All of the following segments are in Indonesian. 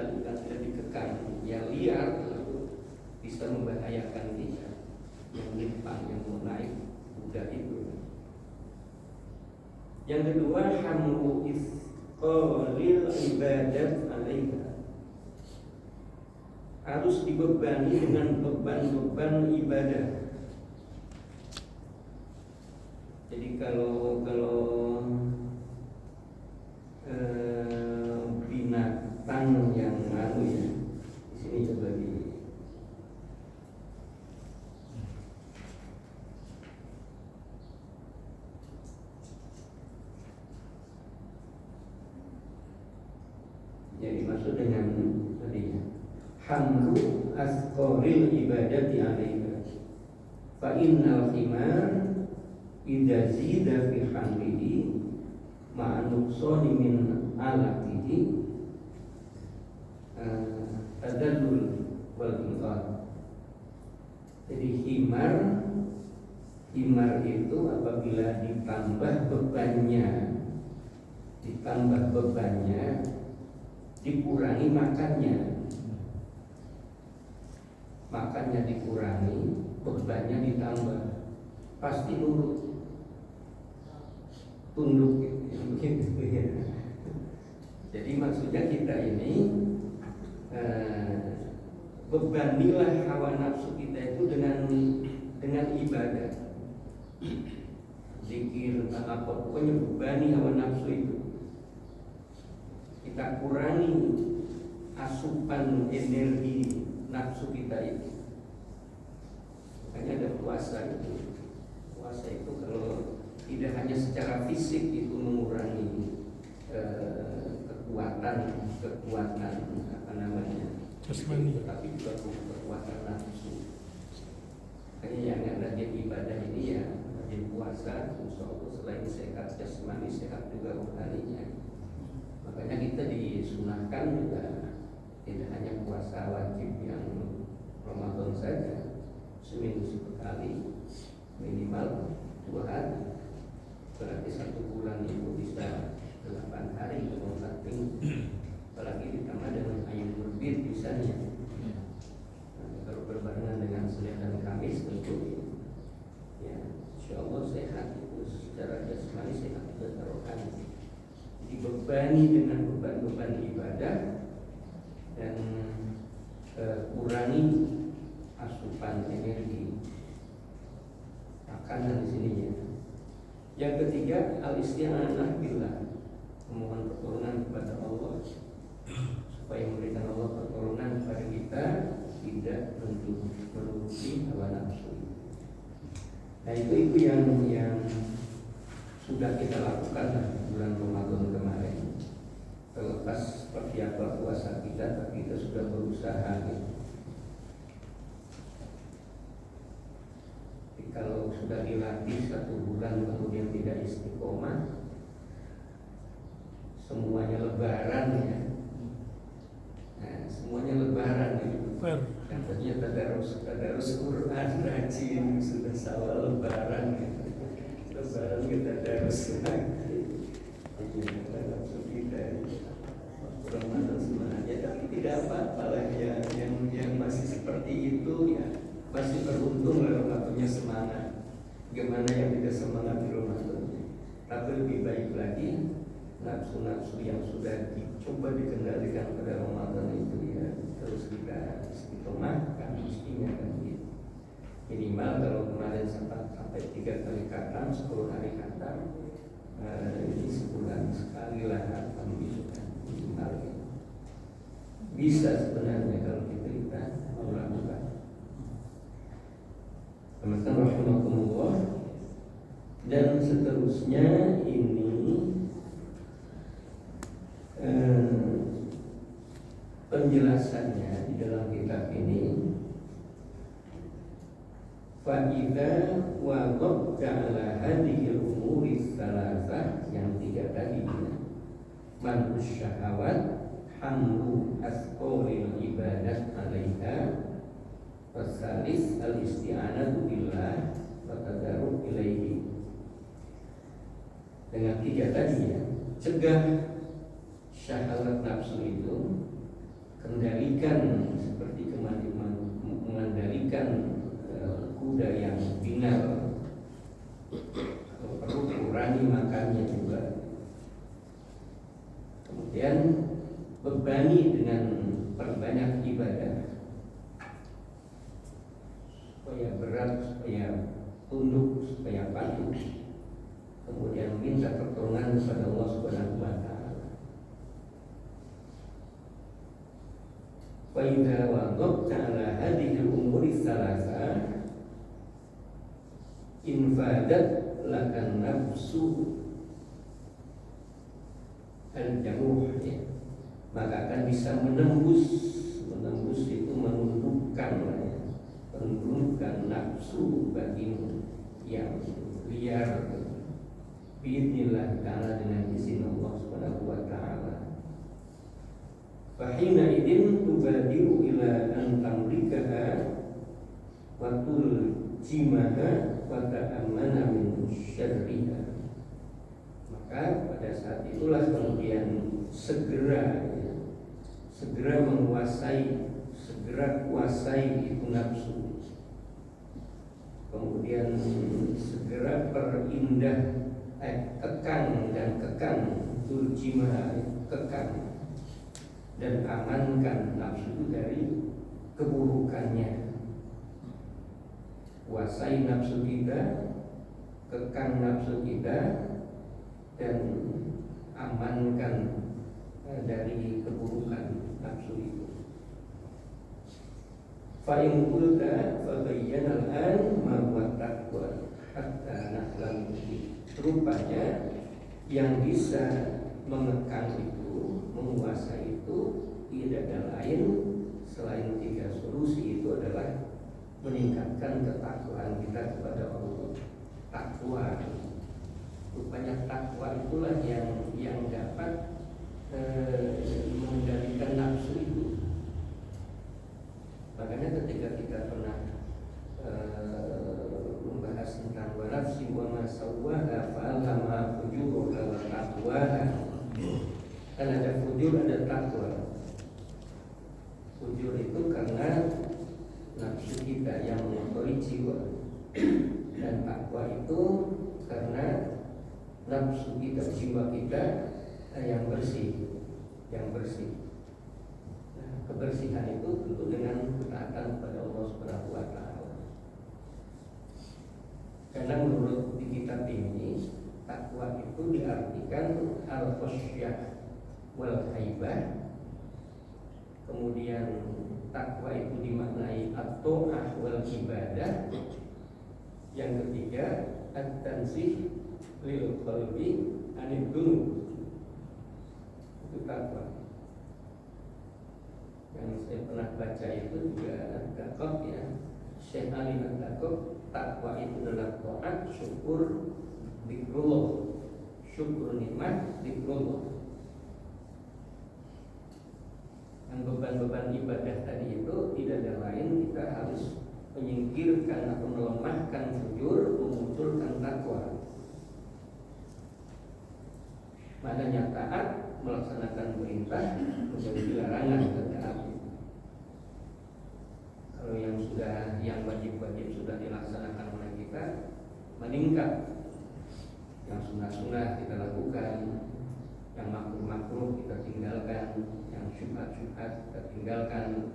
dilakukan, tidak dikekang, yang liar bisa membahayakan kita. Yang limpang, yang mau naik kuda itu. Yang kedua, hamlu isqalil ibadat alaiha, harus dibebani dengan beban-beban ibadah. Jadi kalau binatang yang anu ya, di sini coba yang dimaksud dengan tadi hamlu asqaril ibadati alaiha fa innal himar idza zida fi hamlihi ma'a nuqsani min alaqihi tadallul wal inqar. Jadi himar itu apabila ditambah bebannya dikurangi makannya dikurangi, bebannya ditambah, pasti tunduk gitu ya. Jadi maksudnya kita ini bebanilah hawa nafsu kita itu dengan ibadah, zikir, apa pokoknya bebani hawa nafsu itu. Kita kurangi asupan energi nafsu kita itu. Makanya ada puasa itu. Puasa itu kalau tidak hanya secara fisik itu mengurangi kekuatan apa namanya, tetapi juga kekuatan nafsu. Makanya yang rajin ibadah ini ya rajin puasa, insya Allah selain sehat jasmani, sehat juga rohaninya. Makanya kita disunahkan juga tidak hanya puasa wajib yang Ramadan saja, seminggu sekali minimal 2 hari. Berarti 1 bulan itu bisa 8 hari kalau saking, apalagi ditambah dengan ayam berbit misalnya. Nah, kalau berbarengan dengan Senin dan Kamis tentu ya insya Allah sehat itu secara jasmani, sehat secara rohani. Dibebani dengan beban-beban ibadah dan kurangi asupan energi makanan di sini ya. Yang ketiga, al-isti'anah billah, memohon pertolongan kepada Allah supaya memberikan Allah pertolongan kepada kita tidak menuruti hawa nafsu. Nah itu yang sudah kita lakukan bulan Ramadan kemarin. Terlepas seperti apa puasa kita, tapi kita sudah berusaha gitu. Jadi kalau sudah dilatih 1 bulan kemudian tidak istiqomah, semuanya lebaran ya. Nah, semuanya lebaran gitu. Katanya tadarus Quran rajin, sudah sawal lebaran gitu. Lebaran kita tadarus lagi. Ramadan sebenarnya, tapi tidak apa-apa lah ya, yang masih seperti itu ya masih beruntung lah kalau punya semangat. Gimana yang tidak semangat di Ramadan? Tapi lebih baik lagi nafsu-nafsu yang sudah dicoba dikendalikan pada Ramadan itu ya terus kita istiqomahkan mestinya kan gitu. Minimal kalau kemarin sampai 3 kali khatam, 10 hari khatam, ini sebulan sekali lah khatam gitu kan. Bisa sebenarnya kalau kita mau lakukan. Teman-teman rahimakumullah, dan seterusnya ini penjelasannya di dalam kitab ini. Fa'idha wa ala hadhihi al-umuri salasah, yang 3 tadi manus syahawat, hamlu asqalil ibadat alaiha, wasalis al-isti'anatu billah wa tadarrub ilaihi. Dengan 3 tadi ya, cegah syahwat nafsu itu, seperti mengendalikan kuda yang binal. Kalau perlu kurangi makannya juga. Kemudian bebani dengan perbanyak ibadah, supaya berat, supaya tunduk, supaya patuh. Kemudian minta pertolongan kepada Allah Subhanahu wa taala. Wa idza waqafta ala hadhihi al-umuri thalatha infadat lakan nafsu al-jamuh, maka akan bisa menembus itu menundukkan nafsu bagimu yang liar biidznillah ta'ala, dengan izin Allah Subhanahu wa ta'ala. Fahina idin tubadiru ila an tamlikaha wa tuljimaha wa ta'amana min syarriha. Maka pada saat itulah kemudian segera menguasai, segera kuasai itu nafsu. Kemudian segera perindah, kekang tuljimah, kekang dan amankan nafsu itu dari keburukannya. Kuasai nafsu kita, kekang nafsu kita, dan amankan dari keburukan nafsu itu. Fa in qulta fa bayyana al-an ma huwa taqwa hatta na'lam. Rupanya yang bisa mengekang itu, menguasai itu tidak ada lain selain 3 solusi. Itu adalah meningkatkan ketakwaan kita kepada Allah. Takwa, rupanya takwa itulah yang dapat mengendalikan nafsu itu. Makanya ketika kita pernah membahas tentang nafsi wa ma sawwaha fa alhamaha fujuraha wa taqwaha, kan ada fujur, ada takwa. Fujur itu karena nafsu kita yang mengotori jiwa, dan takwa itu karena nafsu kita, jiwa kita yang bersih. Nah, kebersihan itu tentu dengan ketaatan kepada Allah Subhanahu wa taala. Karena menurut di kitab ini, takwa itu diartikan al-khasyah wal haibah. Kemudian takwa itu dimaknai at-ta'ah wal ibadah. Yang ketiga, at-tansih lil qalbi anid dunub. Itu takwa. Yang saya pernah baca itu juga Al-Taqab, ya, Syekh Ali Al-Taqab. Takwa itu adalah taat, syukur, zikrullah, syukur nikmat, zikrullah. Dan beban-beban ibadah tadi itu tidak ada lain, kita harus menyingkirkan atau melemahkan fujur, memunculkan takwa. Maknanya taat, melaksanakan perintah, menjauhi larangan, taat. Kalau yang wajib-wajib sudah dilaksanakan oleh kita, meningkat. Yang sunnah-sunnah kita lakukan, yang makruh-makruh kita tinggalkan, yang syubhat-syubhat kita tinggalkan.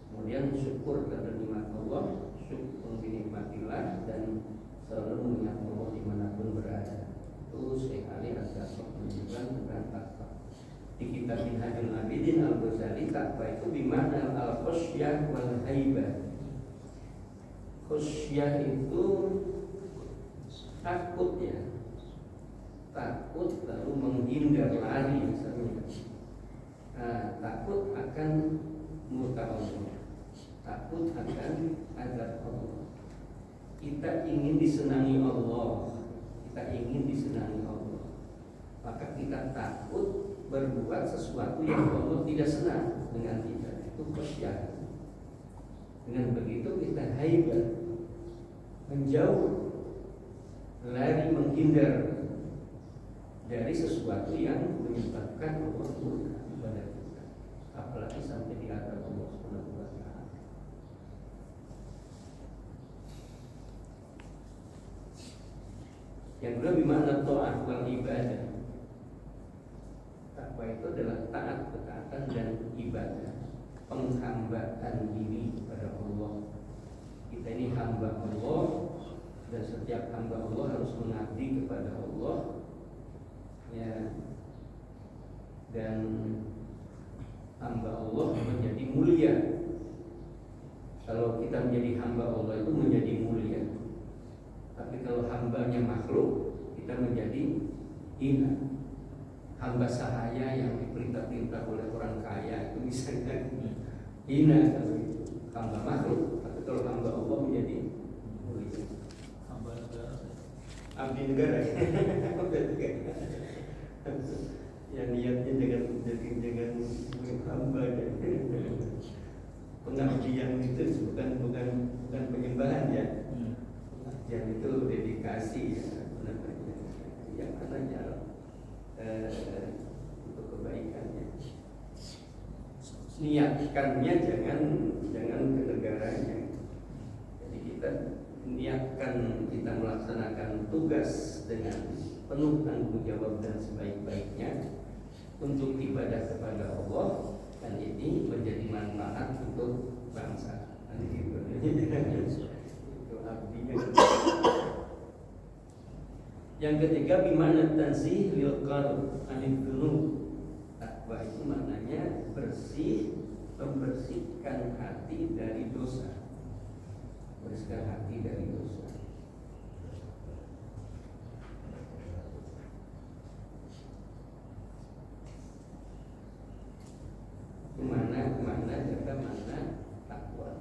Kemudian syukur terhadap nikmat Allah, syukur binikmatillah, dan selalu mengingat Allah dimanapun berada. Itu Syekh Ali Al-Taqab menunjukkan tentang takwa. Di kitab Minhajul Abidin Al-Ghazali, takwa itu bimakna al-khasyah wal haibah. Khasyah itu takut, ya, takut lalu menghindar, lari misalnya. Takut akan murka Allah, takut akan azab Allah. Kita ingin disenangi Allah, maka kita takut berbuat sesuatu yang Allah tidak senang dengan kita. Itu khasyah. Dengan begitu kita haibah, menjauh, lari, menghindar dari sesuatu yang menyebabkan Allah murka kepada kita. Apalagi sampai di Yang kedua bimana ta'at wal ibadah. Takwa itu adalah taat, ketaatan dan ibadah, penghambaan diri kepada Allah. Kita ini hamba Allah, dan setiap hamba Allah harus mengabdi kepada Allah, ya. Dan hamba Allah menjadi mulia. Kalau kita menjadi hamba Allah itu menjadi mulia. Tapi kalau hambanya makhluk, kita menjadi hina. Hamba sahaya yang diperintah-perintah oleh orang kaya itu misalnya hina kalau itu hamba makhluk. Tapi kalau hamba Allah menjadi mulia. Hamba negara. Abdi negara. Yang niatnya dengan hamba dan pengabdian itu bukan penyembahan ya. Pengabdian itu dedikasi ya, namanya. Yang mananya untuk kebaikannya. Niatkannya jangan ke negaranya. Jadi kita niatkan kita melaksanakan tugas dengan penuh tanggung jawab dan sebaik-baiknya untuk ibadah kepada Allah, dan ini menjadi manfaat untuk bangsa. Itu abdinya. Yang ketiga bimana tansih lil qalb anil dzunub. Takwa itu maknanya bersih, membersihkan hati dari dosa. Membersihkan hati dari dosa. Mana takwa.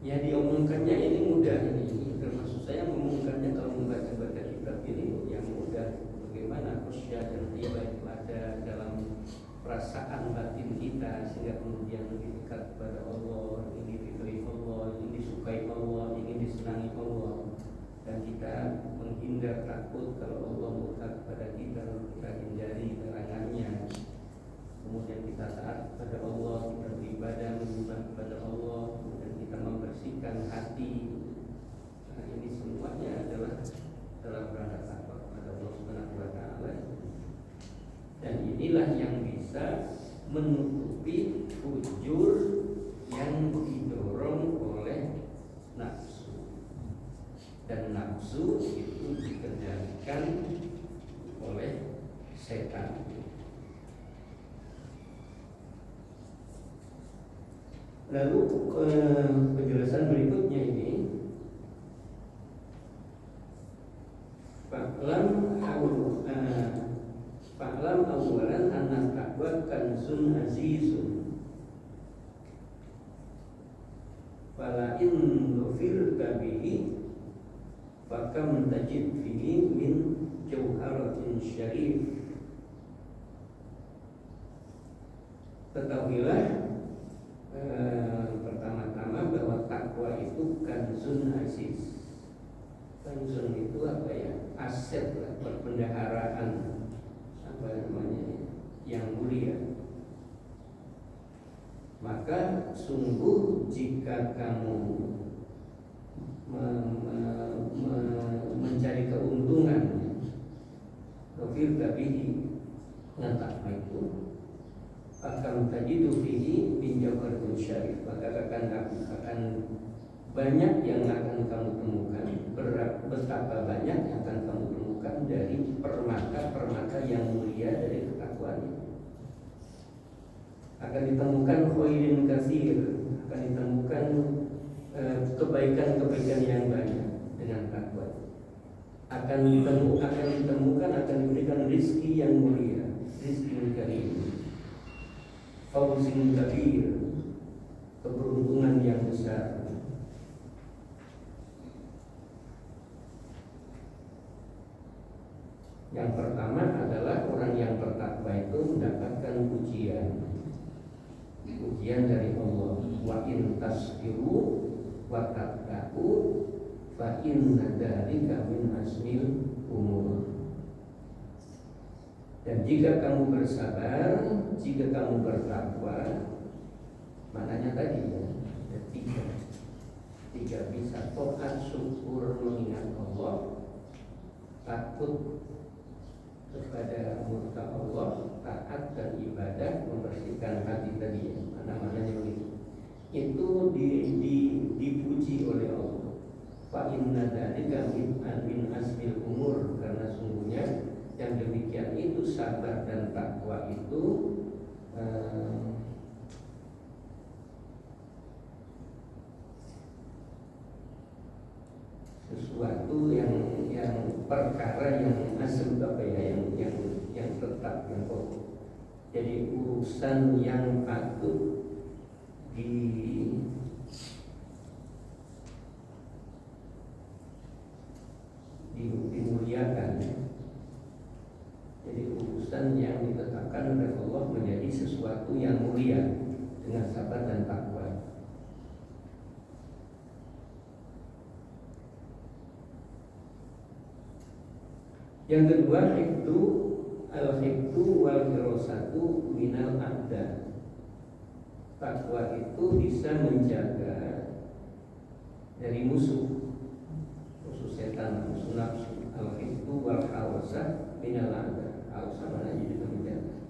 Ya diomongkannya ini mudah ini. Termasuk saya mengumumkannya kalau membaca kitab ini yang mudah. Bagaimana khusyah dan riba itu ada dalam perasaan batin kita sehingga kemudian lebih dekat kepada Allah, ingin diridhoi Allah, ingin disukai Allah, ingin disenangi Allah, dan kita menghindar takut kalau Allah murka kepada kita hindari larangannya. Kemudian kita taat kepada Allah, kita beribadah menyembah kepada Allah, kemudian kita membersihkan hati. Nah, ini semuanya adalah dalam rangka takwa kepada Allah Subhanahu wa taala. Dan inilah yang bisa menutupi fujur yang didorong oleh nafsu. Dan nafsu itu dikendalikan oleh setan. Lalu penjelasan berikutnya ini, Fa'lam awalan anna takwa kanzun azizun fala in dhufirta bihi fakam tajid fihi min jauharatin syarif. Ketahuilah pertama-tama bahwa takwa itu kanzun aziz. Kanzun itu apa ya? Aset lah, perbendaharaan apa namanya yang mulia. Maka sungguh jika kamu mencari keuntungan, kafir tabihi dengan takwa itu, akan tajidu fihi min jawharatin syarif, maka akan banyak yang akan kamu temukan, betapa banyak yang akan kamu temukan dari permata yang mulia dari ketakwaan itu. Akan ditemukan khairin katsir, akan ditemukan kebaikan-kebaikan yang banyak dengan takwa. Akan ditemukan akan diberikan rizki yang mulia, rizki karim, fauzin kabir, keberuntungan yang besar. Yang pertama adalah orang yang bertakwa itu mendapatkan ujian dari Allah. Wa in tasbiru wa tattaqu fa inna dzalika min azmil umur. Dan jika kamu bersabar, jika kamu bertakwa, maknanya tadi ya, ada tiga. Tiga, bisa taat syukur mengingat Allah, takut kepada murka Allah, taat dan ibadah, membersihkan hati tadi. Mana-mananya begitu. Itu dipuji oleh Allah. Fa inna dzalika min asmil umur, karena sungguhnya yang demikian itu, sabar dan takwa itu sesuatu yang perkara yang asal yang tetap, yang pokok. Jadi urusan yang patut dimuliakan. Jadi urusan yang ditetapkan oleh Allah menjadi sesuatu yang mulia dengan sabar dan takwa. Yang kedua, hifdu al-hifdu wal firasatu minal abda. Takwa itu bisa menjaga dari musuh setan, musuh nafsu. Al-hifdu wal hawasah minal abda. Hawasah mana juga menjaga.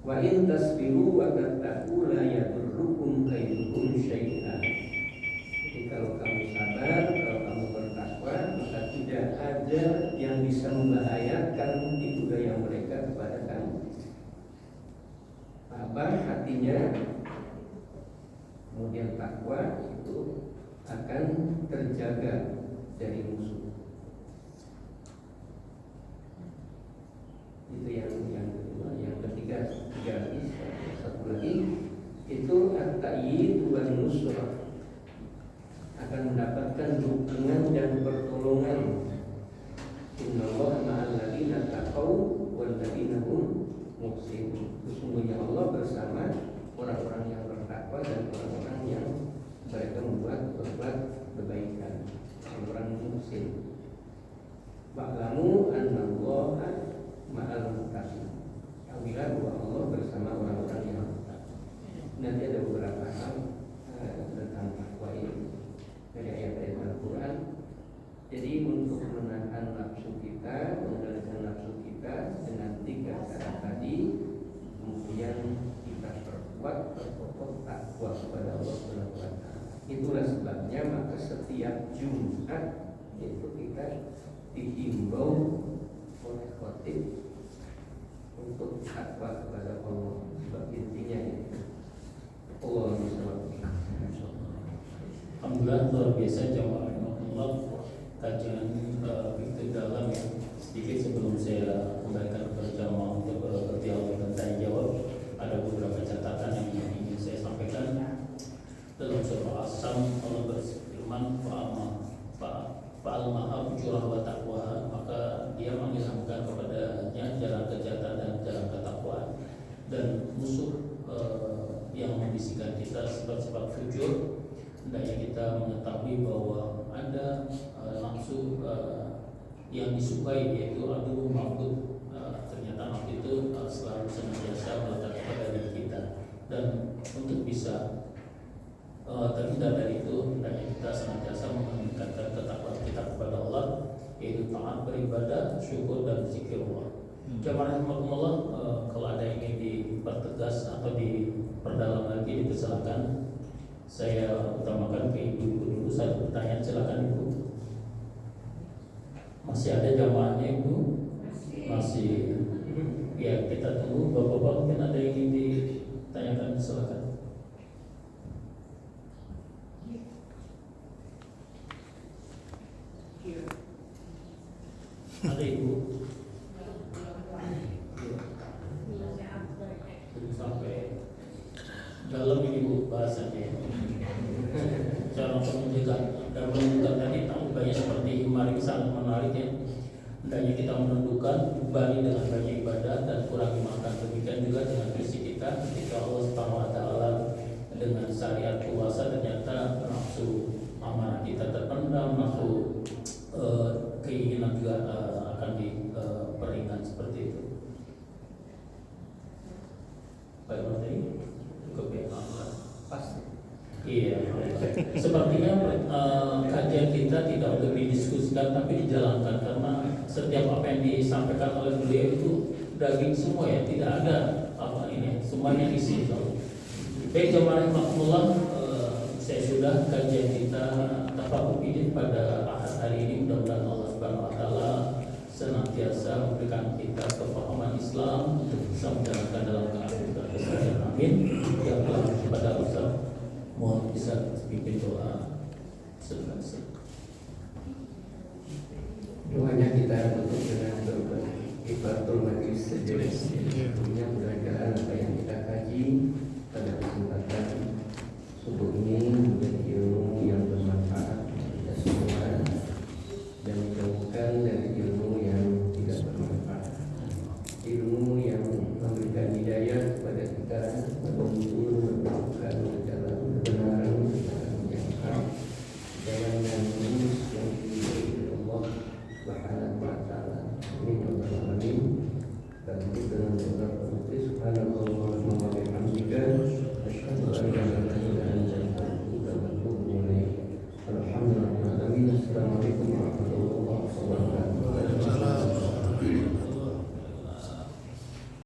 Wa in tasbiru wa tattaqu la yadurrukum kaiduhum syai'an. Jadi kalau kamu sabar, kalau kamu bertakwa, maka tidak ada yang bisa membahayakan tipu daya mereka kepada kamu. Sabar hatinya, kemudian takwa itu akan terjaga dari musuh. Itu yang kedua. Yang ketiga lagi, satu lagi itu at-ta'yid wan nusrah, akan mendapatkan dukungan dan pertolongan. Innallaha ma'al ladzina taqaw wal ladzina hum muhsinun. Sesungguhnya Allah bersama orang-orang yang bertakwa dan orang-orang yang mereka berbuat kebaikan, orang muhsin. Wa'lamu annallaha ma'al muttaqin. Ketahuilah bahwa Allah bersama orang-orang yang bertakwa. Nanti ada beberapa hal tentang takwa ini dari ayat-ayat Al-Quran. Jadi untuk menahan nafsu kita, mengendalikan nafsu kita dengan tiga cara tadi, kemudian kita perkuat takwa kepada Allah Subhanahu wa Ta'ala. Itulah sebabnya maka setiap Jumat itu kita dihimbau oleh khotib untuk takwa kepada Allah. Sebab intinya itu Allah Alhamdulillah, luar biasa jamaah Allah, kajian itu dalam ya. Sedikit sebelum saya kembalikan ke jamaah untuk berdialog dan tanya jawab, ada beberapa catatan yang ingin saya sampaikan. Dalam surah As-Sam Allah berfirman, fa'almaha fujurah wa taqwa, maka dia mengilhamkan kepadanya jalan kejahatan dan jalan ketakwaan. Dan musuh yang membisikkan kita sifat-sifat fujur, hendaknya kita mengetahui bahwa ada nafsu yang disukai, yaitu adu mabud. Ternyata nafsu itu selalu senantiasa melekat pada diri kita, dan untuk bisa terhindar dari itu, hendaknya kita senantiasa meningkatkan ketakwaan kita kepada Allah, yaitu taat beribadah, syukur dan zikrullah. Jamaah rahimakumullah, kalau ada yang ingin dipertegas atau diperdalam lagi, dipersilakan. Saya utamakan ke ibu-ibu dulu. Satu pertanyaan, silakan ibu. Masih ada jamaahnya ibu? Masih. Ya, kita tunggu. Bapak-bapak mungkin ada yang ingin ditanyakan, silakan. Ada ibu? Sampai dalam ini bu bahasanya. Cara menunjukkan dan menunjukkan tadi banyak seperti mari sangat menarik ya. Hendaknya kita menentukan bani dengan banyak ibadah dan kurangi makan. Demikian juga dengan visi kita ketika Allah Subhanahu wa Ta'ala dengan syariat puasa ternyata nafsu amarah kita terpendam, nafsu keinginan juga akan diperingat seperti itu. Baik, materi cukup ya, pasti. Iya, sepertinya kajian kita tidak untuk didiskusikan tapi dijalankan, karena setiap apa yang disampaikan oleh beliau itu daging semua ya, tidak ada apa ini, semuanya isi. Baik jemaah rahimakumullah, saya sudah kajian kita tafaqquh ini pada ahad hari ini. Mudah-mudahan Allah Subhanahu wa taala senantiasa memberikan kita kepahaman Islam untuk bisa menjalankan dalam kehidupan keseharian. Amin. Yang telah kepada Ustaz, mohon bisa pimpin doa selesai. Doanya kita tutup dengan doa Ibatul Majlis sejenis. Tentunya mudah-mudahan apa yang kita kaji pada kesempatan subuh ini menjadi ilmu yang bermanfaat bagi kita semua, dan dijauhkan dari ilmu yang tidak bermanfaat, ilmu yang memberikan hidayah kepada kita menuntun menemukan jalan kebenaran, jalan yang hak, jalan yang lurus yang diridhoi Allah Subhanahu wa taala. Amin ya rabbal alamin. Dan dengan doa penutup, subhanallah